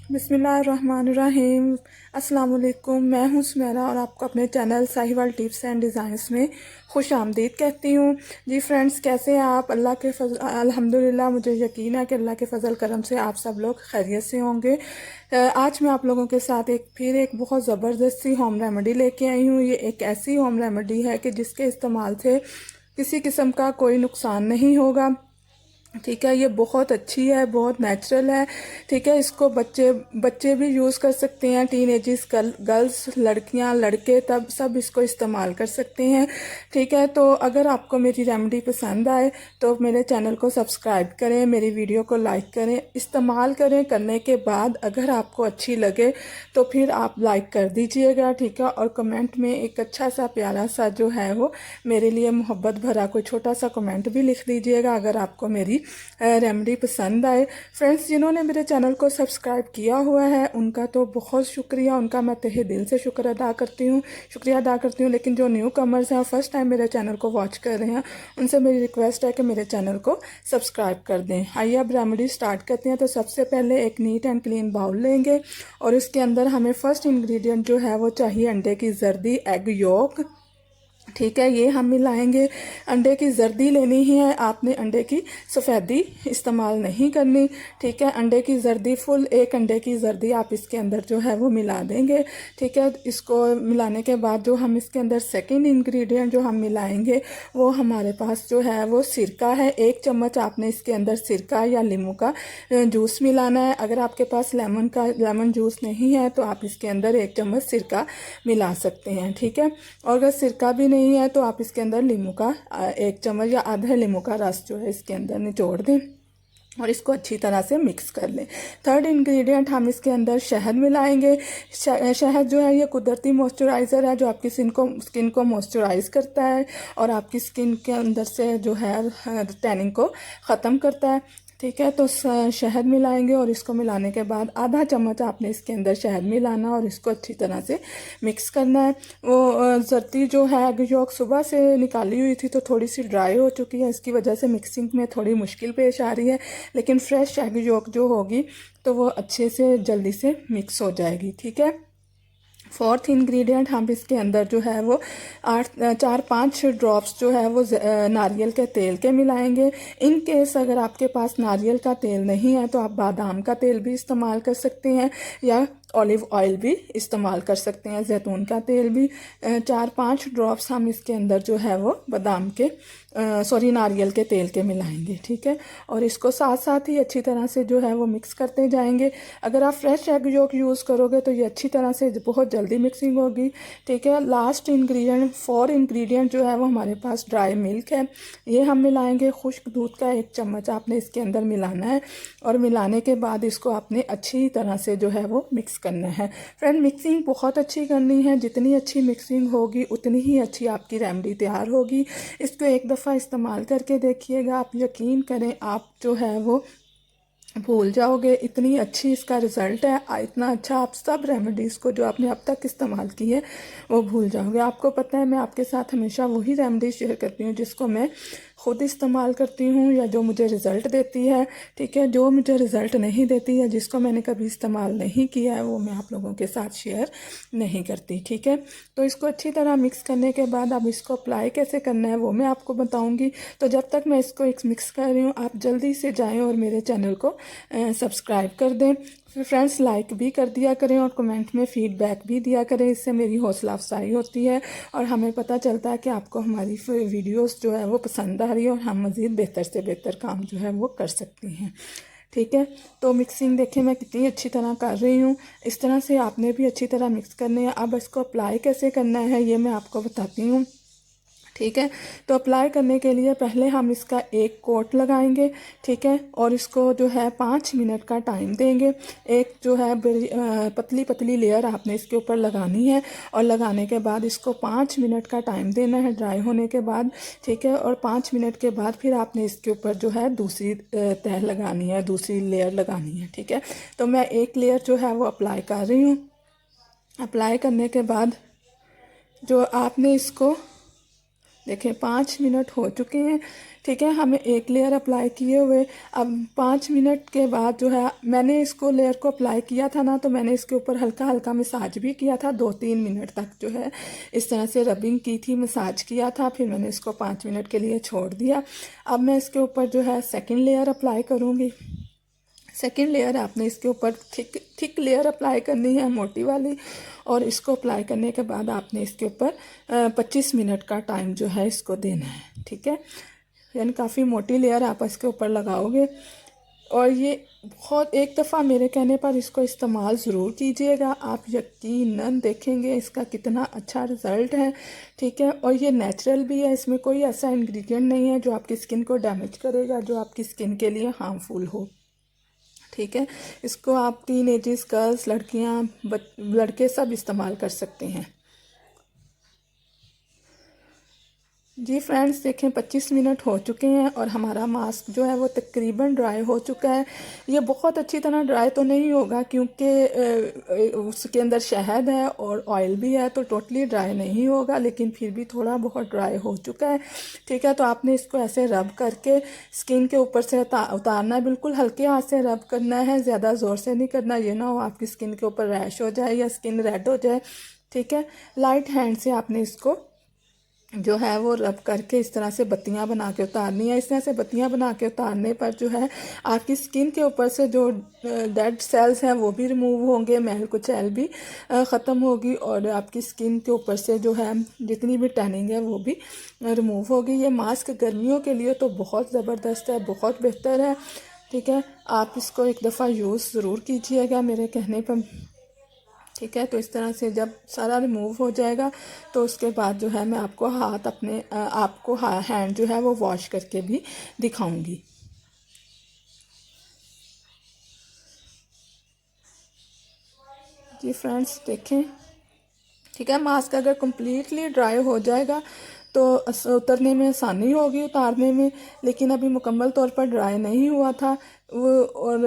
बिस्मिल्लाहिर्रहमानिर्रहीम। अस्सलाम वालेकुम। मैं हूं सुमेरा और आपको अपने channel Sahiwal tips and designs में खुश आमदीद कहती हूं। जी फ्रेंड्स, कैसे हैं आप? अल्लाह के अल्हम्दुलिल्लाह मुझे यकीन है कि अल्लाह के फ़ज़ल करम से आप सब लोग खैरियत से होंगे। आज मैं आप लोगों के साथ एक बहुत ज़बरदस्त सी होम रेमेडी लेके आई हूँ। ये एक ऐसी होम रेमेडी है कि जिसके इस्तेमाल से किसी किस्म का कोई नुकसान नहीं होगा। ठीक है, ये बहुत अच्छी है, बहुत नेचुरल है। ठीक है, इसको बच्चे बच्चे भी यूज़ कर सकते हैं, टीनेजर्स, गर्ल्स, लड़कियां, लड़के, तब सब इसको इस्तेमाल कर सकते हैं। ठीक है, तो अगर आपको मेरी रेमेडी पसंद आए तो मेरे चैनल को सब्सक्राइब करें, मेरी वीडियो को लाइक करें, इस्तेमाल करें। करने के बाद अगर आपको अच्छी लगे तो फिर आप लाइक कर दीजिएगा। ठीक है, और कमेंट में एक अच्छा सा प्यारा सा जो है वो मेरे लिए मोहब्बत भरा कोई छोटा सा कमेंट भी लिख दीजिएगा अगर आपको मेरी रेमेडी पसंद आए। फ्रेंड्स, जिन्होंने मेरे चैनल को सब्सक्राइब किया हुआ है उनका तो बहुत शुक्रिया, उनका मैं तहे दिल से शुक्रिया अदा करती हूँ। लेकिन जो न्यू कमर्स हैं, फर्स्ट टाइम मेरे चैनल को वॉच कर रहे हैं, उनसे मेरी रिक्वेस्ट है कि मेरे चैनल को सब्सक्राइब कर दें। आइए अब रेमेडी स्टार्ट करते हैं। तो सबसे पहले एक नीट एंड क्लीन बाउल लेंगे और इसके अंदर हमें फर्स्ट इंग्रेडिएंट जो है वो चाहिए अंडे की जर्दी, एग योक। ठीक है, ये हम मिलाएंगे। अंडे की जर्दी लेनी ही है आपने, अंडे की सफ़ेदी इस्तेमाल नहीं करनी। ठीक है, अंडे की जर्दी फुल एक अंडे की जर्दी आप इसके अंदर जो है वो मिला देंगे। ठीक है, इसको मिलाने के बाद जो हम इसके अंदर सेकंड इंग्रेडिएंट जो हम मिलाएंगे वो हमारे पास जो है वो सिरका है। 1 चम्मच आपने इसके अंदर सिरका या नींबू का जूस मिलाना है। अगर आपके पास लेमन जूस नहीं है तो आप इसके अंदर 1 चम्मच सिरका मिला सकते हैं। ठीक है, और अगर सिरका भी नहीं है तो आप इसके अंदर नींबू का 1 चम्मच या आधा नींबू का रस जो है इसके अंदर निचोड़ दें और इसको अच्छी तरह से मिक्स कर लें। थर्ड इंग्रेडिएंट हम इसके अंदर शहद मिलाएंगे। शहद जो है ये कुदरती मॉइस्चराइज़र है जो आपकी स्किन को मॉइस्चराइज करता है और आपकी स्किन के अंदर से जो है टैनिंग को ख़त्म करता है। ठीक है, तो शहद मिलाएंगे और इसको मिलाने के बाद आधा चम्मच आपने इसके अंदर शहद मिलाना और इसको अच्छी तरह से मिक्स करना है। वो जर्दी जो है एग यॉक सुबह से निकाली हुई थी तो थोड़ी सी ड्राई हो चुकी है, इसकी वजह से मिक्सिंग में थोड़ी मुश्किल पेश आ रही है। लेकिन फ्रेश एग यॉक जो होगी तो वो अच्छे से जल्दी से मिक्स हो जाएगी। ठीक है, फोर्थ इंग्रेडिएंट हम इसके अंदर जो है वो 4-5 ड्रॉप्स जो है वो नारियल के तेल के मिलाएंगे। इन केस अगर आपके पास नारियल का तेल नहीं है तो आप बादाम का तेल भी इस्तेमाल कर सकते हैं या ऑलिव ऑयल भी इस्तेमाल कर सकते हैं, जैतून का तेल भी। 4-5 ड्रॉप्स हम इसके अंदर जो है वो नारियल के तेल के मिलाएंगे। ठीक है, और इसको साथ साथ ही अच्छी तरह से जो है वो मिक्स करते जाएंगे। अगर आप फ्रेश एग योक यूज़ करोगे तो ये अच्छी तरह से बहुत जल्दी मिक्सिंग होगी। ठीक है, लास्ट इंग्रेडिएंट 4 इंग्रेडिएंट जो है वो हमारे पास ड्राई मिल्क है, ये हम मिलाएंगे। खुश्क दूध का 1 चम्मच आपने इसके अंदर मिलाना है और मिलाने के बाद इसको आपने अच्छी तरह से जो है वो मिक्स करना है। फ्रेंड, मिक्सिंग बहुत अच्छी करनी है, जितनी अच्छी मिक्सिंग होगी उतनी ही अच्छी आपकी रेमेडी तैयार होगी। इसको एक दफ़ा इस्तेमाल करके देखिएगा, आप यकीन करें आप जो है वो भूल जाओगे, इतनी अच्छी इसका रिज़ल्ट है। इतना अच्छा आप सब रेमेडीज़ को जो आपने अब तक इस्तेमाल की है वो भूल जाओगे। आपको पता है मैं आपके साथ हमेशा वही रेमेडी शेयर करती हूँ जिसको मैं ख़ुद इस्तेमाल करती हूँ या जो मुझे रिज़ल्ट देती है। ठीक है, जो मुझे रिज़ल्ट नहीं देती है, जिसको मैंने कभी इस्तेमाल नहीं किया है, वो मैं आप लोगों के साथ शेयर नहीं करती। ठीक है, तो इसको अच्छी तरह मिक्स करने के बाद अब इसको अप्लाई कैसे करना है वो मैं आपको बताऊँगी। तो जब तक मैं इसको मिक्स कर रही हूँ आप जल्दी से जाएँ और मेरे चैनल को सब्सक्राइब कर दें। फिर फ्रेंड्स, लाइक भी कर दिया करें और कमेंट में फ़ीडबैक भी दिया करें, इससे मेरी हौसला अफजाई होती है और हमें पता चलता है कि आपको हमारी वीडियोस जो है वो पसंद आ रही है और हम मज़ीद बेहतर से बेहतर काम जो है वो कर सकते हैं। ठीक है, तो मिक्सिंग देखें मैं कितनी अच्छी तरह कर रही हूँ, इस तरह से आपने भी अच्छी तरह मिक्स करने हैं। अब इसको अप्लाई कैसे करना है ये मैं आपको बताती हूँ। ठीक है, तो अप्लाई करने के लिए पहले हम इसका एक कोट लगाएंगे। ठीक है, और इसको जो है 5 मिनट का टाइम देंगे। एक जो है पतली पतली लेयर आपने इसके ऊपर लगानी है और लगाने के बाद इसको 5 मिनट का टाइम देना है ड्राई होने के बाद। ठीक है, और 5 मिनट के बाद फिर आपने इसके ऊपर जो है दूसरी तह लगानी है, दूसरी लेयर लगानी है। ठीक है, तो मैं एक लेयर जो है वो अप्लाई कर रही हूँ। अप्लाई करने के बाद जो आपने इसको देखें 5 मिनट हो चुके हैं। ठीक है, हमें एक लेयर अप्लाई किए हुए, अब 5 मिनट के बाद जो है मैंने इसको लेयर को अप्लाई किया था ना, तो मैंने इसके ऊपर हल्का हल्का मसाज भी किया था। 2-3 मिनट तक जो है इस तरह से रबिंग की थी, मसाज किया था, फिर मैंने इसको 5 मिनट के लिए छोड़ दिया। अब मैं इसके ऊपर जो है सेकेंड लेयर अप्लाई करूँगी। सेकेंड लेयर आपने इसके ऊपर थिक लेयर अप्लाई करनी है, मोटी वाली, और इसको अप्लाई करने के बाद आपने इसके ऊपर 25 मिनट का टाइम जो है इसको देना है। ठीक है, यानी काफ़ी मोटी लेयर आप इसके ऊपर लगाओगे। और ये बहुत, एक दफ़ा मेरे कहने पर इसको इस्तेमाल ज़रूर कीजिएगा, आप यकीनन देखेंगे इसका कितना अच्छा रिज़ल्ट है। ठीक है, और ये नेचुरल भी है, इसमें कोई ऐसा इंग्रेडिएंट नहीं है जो आपकी स्किन को डैमेज करेगा, जो आपकी स्किन के लिए हार्मफुल हो। ठीक है, इसको आप टीन एजेस, गर्ल्स, लड़कियां, लड़के सब इस्तेमाल कर सकते हैं। जी फ्रेंड्स, देखें 25 मिनट हो चुके हैं और हमारा मास्क जो है वो तकरीबन ड्राई हो चुका है। ये बहुत अच्छी तरह ड्राई तो नहीं होगा क्योंकि उसके अंदर शहद है और ऑयल भी है, तो टोटली ड्राई नहीं होगा, लेकिन फिर भी थोड़ा बहुत ड्राई हो चुका है। ठीक है, तो आपने इसको ऐसे रब करके स्किन के ऊपर से उतारना है, बिल्कुल हल्के हाथ से रब करना है, ज़्यादा ज़ोर से नहीं करना, ये ना हो आपकी स्किन के ऊपर रैश हो जाए या स्किन रेड हो जाए। ठीक है, लाइट हैंड से आपने इसको जो है वो रब करके इस तरह से बत्तियां बना के उतारनी है। इस तरह से बत्तियां बना के उतारने पर जो है आपकी स्किन के ऊपर से जो डेड सेल्स हैं वो भी रिमूव होंगे, मैल कुचैल भी ख़त्म होगी, और आपकी स्किन के ऊपर से जो है जितनी भी टैनिंग है वो भी रिमूव होगी। ये मास्क गर्मियों के लिए तो बहुत ज़बरदस्त है, बहुत बेहतर है। ठीक है, आप इसको एक दफ़ा यूज़ ज़रूर कीजिएगा मेरे कहने पर। ठीक है, तो इस तरह से जब सारा रिमूव हो जाएगा तो उसके बाद जो है मैं आपको हाथ अपने आपको हैंड जो है वो वॉश करके भी दिखाऊंगी। जी फ्रेंड्स देखें, ठीक है, मास्क अगर कम्प्लीटली ड्राई हो जाएगा तो उतरने में आसानी होगी, उतारने में, लेकिन अभी मुकम्मल तौर पर ड्राई नहीं हुआ था वो, और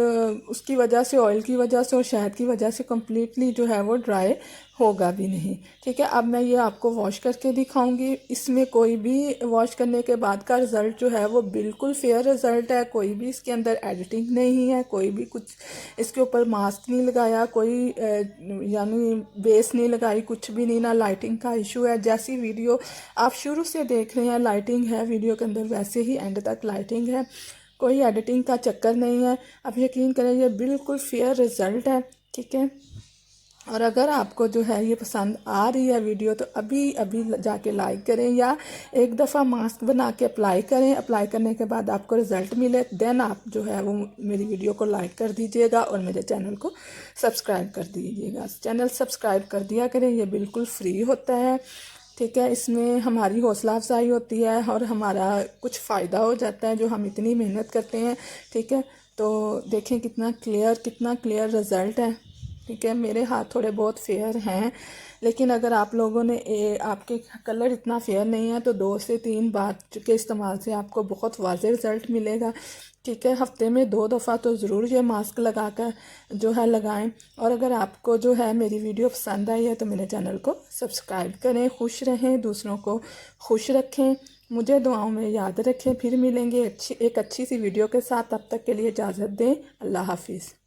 उसकी वजह से, ऑयल की वजह से और शहद की वजह से कम्प्लीटली जो है वो ड्राई होगा भी नहीं। ठीक है, अब मैं ये आपको वॉश करके दिखाऊंगी। इसमें कोई भी वॉश करने के बाद का रिज़ल्ट जो है वो बिल्कुल फेयर रिज़ल्ट है, कोई भी इसके अंदर एडिटिंग नहीं है, कोई भी कुछ इसके ऊपर मास्क नहीं लगाया, कोई यानी बेस नहीं लगाई, कुछ भी नहीं, ना लाइटिंग का इशू है। जैसी वीडियो आप शुरू से देख रहे हैं लाइटिंग है वीडियो के अंदर, वैसे ही एंड तक लाइटिंग है, कोई एडिटिंग का चक्कर नहीं है। आप यकीन करें ये बिल्कुल फेयर रिज़ल्ट है। ठीक है, और अगर आपको जो है ये पसंद आ रही है वीडियो तो अभी अभी जाके लाइक करें, या एक दफ़ा मास्क बना के अप्लाई करें। अप्लाई करने के बाद आपको रिज़ल्ट मिले देन आप जो है वो मेरी वीडियो को लाइक कर दीजिएगा और मेरे चैनल को सब्सक्राइब कर दीजिएगा। चैनल सब्सक्राइब कर दिया करें, ये बिल्कुल फ्री होता है। ठीक है, इसमें हमारी हौसला अफजाई होती है और हमारा कुछ फ़ायदा हो जाता है जो हम इतनी मेहनत करते हैं। ठीक है, तो देखें कितना क्लियर रिज़ल्ट है। ठीक है, मेरे हाथ थोड़े बहुत फेयर हैं, लेकिन अगर आप लोगों ने आपके कलर इतना फेयर नहीं है तो 2 से 3 बार के इस्तेमाल से आपको बहुत वाज़ेह रिज़ल्ट मिलेगा। ठीक है, हफ्ते में 2 दफ़ा तो ज़रूर ये मास्क लगाकर जो है लगाएं। और अगर आपको जो है मेरी वीडियो पसंद आई है तो मेरे चैनल को सब्सक्राइब करें। खुश रहें, दूसरों को खुश रखें, मुझे दुआओं में याद रखें। फिर मिलेंगे एक अच्छी सी वीडियो के साथ, तब तक के लिए इजाज़त दें। अल्लाह हाफिज़।